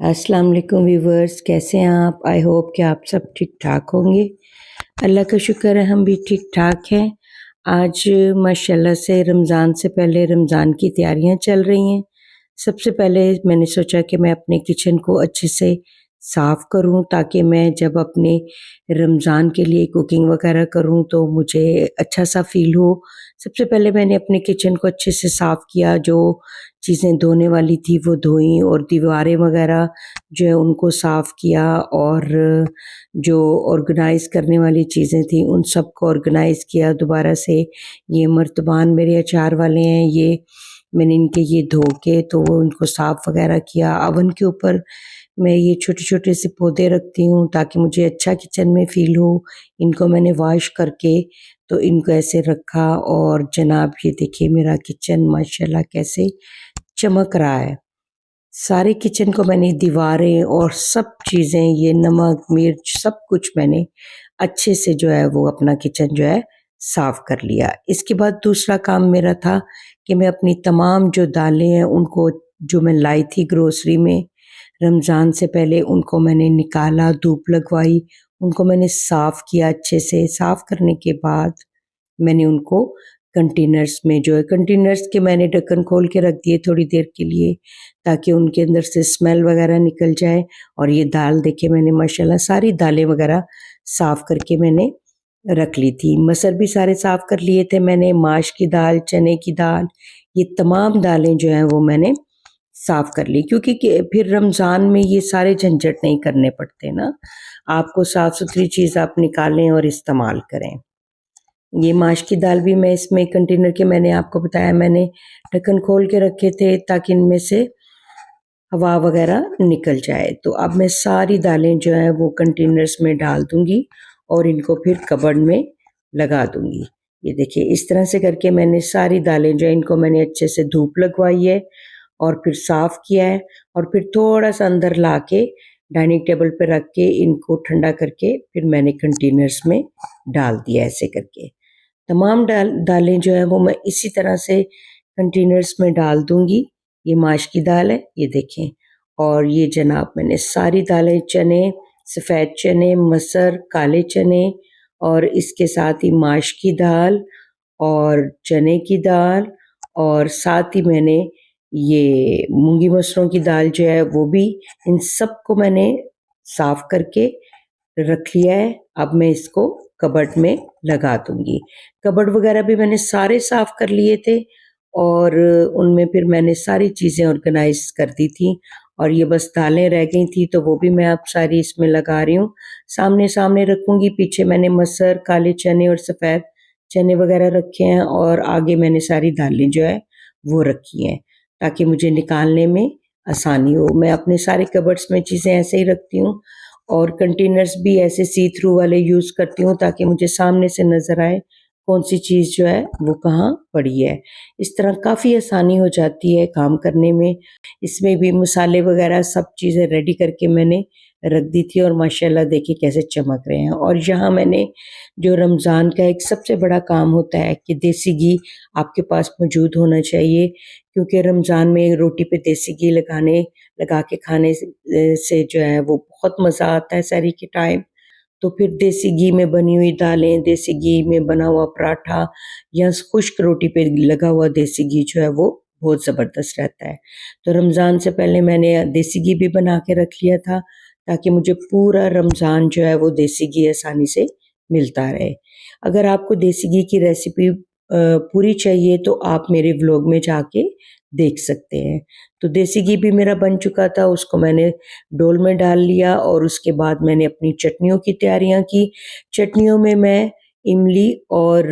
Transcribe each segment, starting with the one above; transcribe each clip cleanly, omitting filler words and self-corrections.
अस्सलाम वालेकुम व्यूवर्स, कैसे हैं आप? आई होप कि आप सब ठीक-ठाक होंगे। अल्लाह का शुक्र है हम भी ठीक-ठाक हैं। आज माशाल्लाह से रमज़ान से पहले रमज़ान की तैयारियां चल रही हैं। सबसे पहले मैंने सोचा कि मैं अपने किचन को अच्छे से साफ़ करूं ताकि मैं जब अपने रमज़ान के लिए कुकिंग वगैरह करूं तो मुझे अच्छा सा फ़ील हो। सबसे पहले मैंने अपने किचन को अच्छे से साफ़ किया, जो चीज़ें धोने वाली थी वो धोई और दीवारें वगैरह जो है उनको साफ़ किया, और जो ऑर्गेनाइज़ करने वाली चीज़ें थी उन सबको ऑर्गेनाइज़ किया दोबारा से। ये मर्तबान मेरे अचार वाले हैं, ये मैंने इनके ये धो के तो उनको साफ़ वगैरह किया। ओवन के ऊपर मैं ये छोटे-छोटे से पौधे रखती हूँ ताकि मुझे अच्छा किचन में फ़ील हो। इनको मैंने वॉश करके तो इनको ऐसे रखा, और जनाब ये देखिए मेरा किचन माशाल्लाह कैसे चमक रहा है। सारे किचन को मैंने दीवारें और सब चीज़ें, ये नमक, मिर्च सब कुछ मैंने अच्छे से जो है वो अपना किचन जो है साफ़ कर लिया। इसके बाद दूसरा काम मेरा था कि मैं अपनी तमाम जो दालें हैं उनको, जो मैं लाई थी ग्रोसरी में रमज़ान से पहले, उनको मैंने निकाला, धूप लगवाई, उनको मैंने साफ़ किया अच्छे से। साफ़ करने के बाद मैंने उनको कंटेनर्स में, जो है कंटेनर्स के मैंने ढक्कन खोल के रख दिए थोड़ी देर के लिए ताकि उनके अंदर से स्मेल वगैरह निकल जाए। और ये दाल देखिए मैंने माशाल्लाह सारी दालें वगैरह साफ़ करके मैंने रख ली थी। मसर भी सारे साफ़ कर लिए थे मैंने, माश की दाल, चने की दाल, ये तमाम दालें जो हैं वो मैंने साफ़ कर ली, क्योंकि फिर रमज़ान में ये सारे झंझट नहीं करने पड़ते ना। आपको साफ़-सुथरी चीज़ आप निकालें और इस्तेमाल करें। ये माश की दाल भी मैं इसमें कंटेनर के, मैंने आपको बताया मैंने ढक्कन खोल के रखे थे ताकि इनमें से हवा वगैरह निकल जाए। तो अब मैं सारी दालें जो हैं वो कंटेनर्स में डाल दूँगी और इनको फिर कबर्ड में लगा दूँगी। ये देखिए इस तरह से करके मैंने सारी दालें जो हैं इनको मैंने अच्छे से धूप लगवाई है और फिर साफ़ किया है, और फिर थोड़ा-सा अंदर लाके डाइनिंग टेबल पे रख के इनको ठंडा करके फिर मैंने कंटेनर्स में डाल दिया ऐसे करके। तमाम दालें जो हैं वो मैं इसी तरह से कंटेनर्स में डाल दूँगी। ये माश की दाल है, ये देखें, और ये जनाब मैंने सारी दालें, चने, सफ़ेद चने, मसर, काले चने, और इसके साथ ही माश की दाल और चने की दाल, और साथ ही मैंने ये मूँगी मसरों की दाल जो है वो भी, इन सबको मैंने साफ़ करके रख लिया है। अब मैं इसको कबर्ड में लगा दूँगी। कबर्ड वगैरह भी मैंने सारे साफ़ कर लिए थे, और उनमें फिर मैंने सारी चीज़ें ऑर्गेनाइज़ कर दी थी, और ये बस दालें रह गई थी तो वो भी मैं अब सारी इसमें लगा रही हूँ। सामने-सामने रखूँगी, पीछे मैंने मसर, काले चने और सफ़ेद चने वगैरह रखे हैं, और आगे मैंने सारी दालें जो है वो रखी हैं ताकि मुझे निकालने में आसानी हो। मैं अपने सारे कबर्ड्स में चीज़ें ऐसे ही रखती हूँ, और कंटेनर्स भी ऐसे सी थ्रू वाले यूज़ करती हूँ ताकि मुझे सामने से नज़र आए कौन-सी चीज़ जो है वो कहाँ पड़ी है। इस तरह काफ़ी आसानी हो जाती है काम करने में। इसमें भी मसाले वग़ैरह सब चीज़ें रेडी करके मैंने रख दी थी, और माशाल्लाह देखिए कैसे चमक रहे हैं। और यहाँ मैंने, जो रमज़ान का एक सबसे बड़ा काम होता है कि देसी घी आपके पास मौजूद होना चाहिए, क्योंकि रमज़ान में रोटी पे देसी घी लगा के खाने से जो है वो बहुत मज़ा आता है सहरी के टाइम। तो फिर देसी घी में बनी हुई दालें, देसी घी में बना हुआ पराठा या खुश्क रोटी पे लगा हुआ देसी घी जो है वो बहुत ज़बरदस्त रहता है। तो रमज़ान से पहले मैंने देसी घी भी बना के रख लिया था ताकि मुझे पूरा रमज़ान जो है वो देसी घी आसानी से मिलता रहे। अगर आपको देसी घी की रेसिपी पूरी चाहिए तो आप मेरे व्लॉग में जाके देख सकते हैं। तो देसी घी भी मेरा बन चुका था, उसको मैंने डोल में डाल लिया, और उसके बाद मैंने अपनी चटनियों की तैयारियां की। चटनियों में मैं इमली और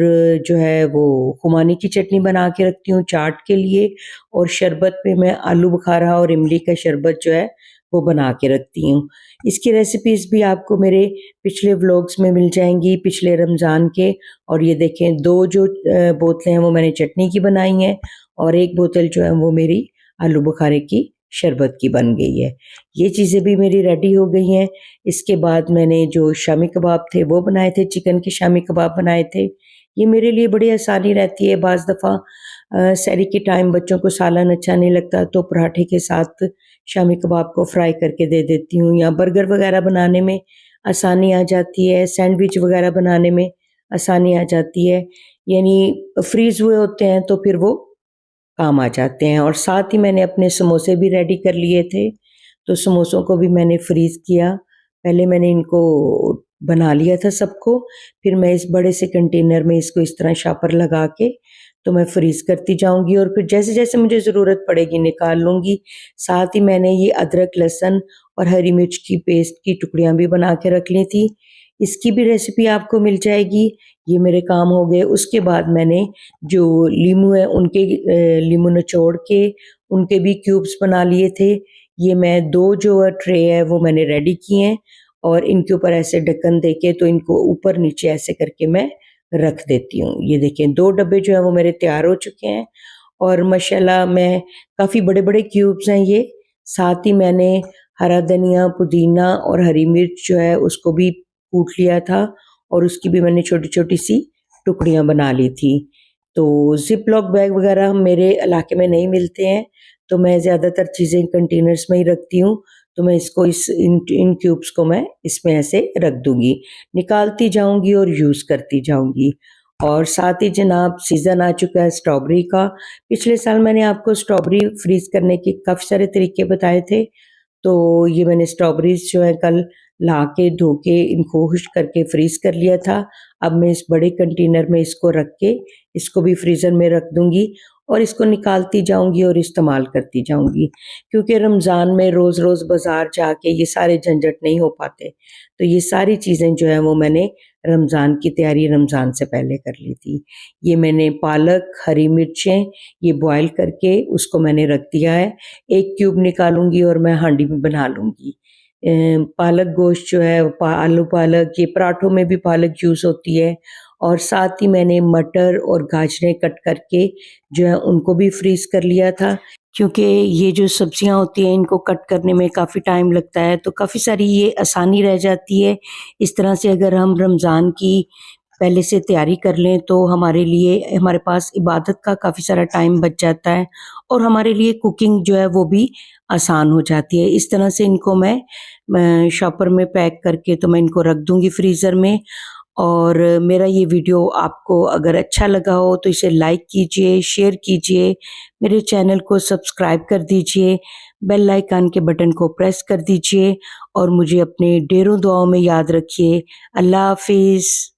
जो है वो खुमानी की चटनी बना के रखती हूँ चाट के लिए, और शरबत में मैं आलू बुखारा और इमली का शरबत जो है वो बना के रखती हूँ। इसकी रेसिपीज़ भी आपको मेरे पिछले व्लॉग्स में मिल जाएंगी, पिछले रमज़ान के। और ये देखें, दो जो बोतलें हैं वो मैंने चटनी की बनाई हैं, और एक बोतल जो है वो मेरी आलू बुखारे की शरबत की बन गई है। ये चीज़ें भी मेरी रेडी हो गई हैं। इसके बाद मैंने जो शामी कबाब थे वो बनाए थे, चिकन के शामी कबाब बनाए थे। ये मेरे लिए बड़ी आसानी रहती है। बाज़ दफ़ा सहरी के टाइम बच्चों को सालन अच्छा नहीं लगता तो पराठे के साथ शामी कबाब को फ्राई करके दे देती हूँ, या बर्गर वगैरह बनाने में आसानी आ जाती है, सैंडविच वगैरह बनाने में आसानी आ जाती है। यानी फ्रीज़ हुए होते हैं तो फिर वो काम आ जाते हैं। और साथ ही मैंने अपने समोसे भी रेडी कर लिए थे, तो समोसों को भी मैंने फ्रीज़ किया। पहले मैंने इनको बना लिया था सबको, फिर मैं इस बड़े से कंटेनर में इसको इस तरह शापर लगा के तो मैं फ्रीज़ करती जाऊँगी, और फिर जैसे-जैसे मुझे ज़रूरत पड़ेगी निकाल लूँगी। साथ ही मैंने ये अदरक, लहसुन और हरी मिर्च की पेस्ट की टुकड़ियाँ भी बना के रख ली थी। इसकी भी रेसिपी आपको मिल जाएगी। ये मेरे काम हो गए। उसके बाद मैंने जो लीमू है उनके लीमू निचोड़ के उनके भी क्यूब्स बना लिए थे। ये मैं 2 जो ट्रे है वो मैंने रेडी किए हैं, और इनके ऊपर ऐसे ढक्कन देके तो इनको ऊपर-नीचे ऐसे करके मैं रख देती हूँ। ये देखिए 2 डब्बे जो हैं वो मेरे तैयार हो चुके हैं, और माशाल्लाह मैं काफ़ी बड़े-बड़े क्यूब्स हैं ये। साथ ही मैंने हरा धनिया, पुदीना और हरी मिर्च जो है उसको भी कूट लिया था, और उसकी भी मैंने छोटी-छोटी सी टुकड़ियाँ बना ली थी। तो ज़िप-लॉक बैग वगैरह मेरे इलाके में नहीं मिलते हैं, तो मैं ज़्यादातर चीज़ें कंटेनर्स में ही रखती हूँ। तो मैं इसको इन क्यूब्स को मैं इसमें ऐसे रख दूँगी, निकालती जाऊँगी और यूज़ करती जाऊँगी। और साथ ही जनाब सीज़न आ चुका है स्ट्रॉबेरी का। पिछले साल मैंने आपको स्ट्रॉबेरी फ्रीज़ करने के काफ़ी सारे तरीके बताए थे। तो ये मैंने स्ट्रॉबेरीज़ जो है कल ला के धो के इनको खुश्क करके फ्रीज़ कर लिया था। अब मैं इस बड़े कंटेनर में इसको रख के इसको भी फ्रीज़र में रख दूँगी, और इसको निकालती जाऊँगी और इस्तेमाल करती जाऊँगी। क्योंकि रमज़ान में रोज़-रोज़ बाज़ार जाके ये सारे झंझट नहीं हो पाते। तो ये सारी चीज़ें जो हैं वो मैंने रमज़ान की तैयारी रमज़ान से पहले कर ली थी। ये मैंने पालक, हरी मिर्चें ये बॉयल करके उसको मैंने रख दिया है। 1 क्यूब निकालूँगी और मैं हांडी में बना लूँगी। पालक गोश्त जो है आलू पालक, ये पराठों में भी पालक यूज़ होती है, और साथ ही मैंने मटर और गाजरें कट करके जो है उनको भी फ्रीज़ कर लिया था। क्योंकि ये जो सब्जियां होती हैं इनको कट करने में काफ़ी टाइम लगता है, तो काफ़ी सारी ये आसानी रह जाती है। इस तरह से अगर हम रमज़ान की पहले से तैयारी कर लें तो हमारे लिए हमारे पास इबादत का काफ़ी सारा टाइम बच जाता है, और हमारे लिए कुकिंग जो है वो भी आसान हो जाती है। इस तरह से इनको मैं शॉपर में पैक करके तो मैं इनको रख दूँगी फ्रीज़र में। और मेरा ये वीडियो आपको अगर अच्छा लगा हो तो इसे लाइक कीजिए, शेयर कीजिए, मेरे चैनल को सब्सक्राइब कर दीजिए, बेल आइकन के बटन को प्रेस कर दीजिए, और मुझे अपने ढेरों दुआओं में याद रखिए। अल्लाह हाफ़िज़।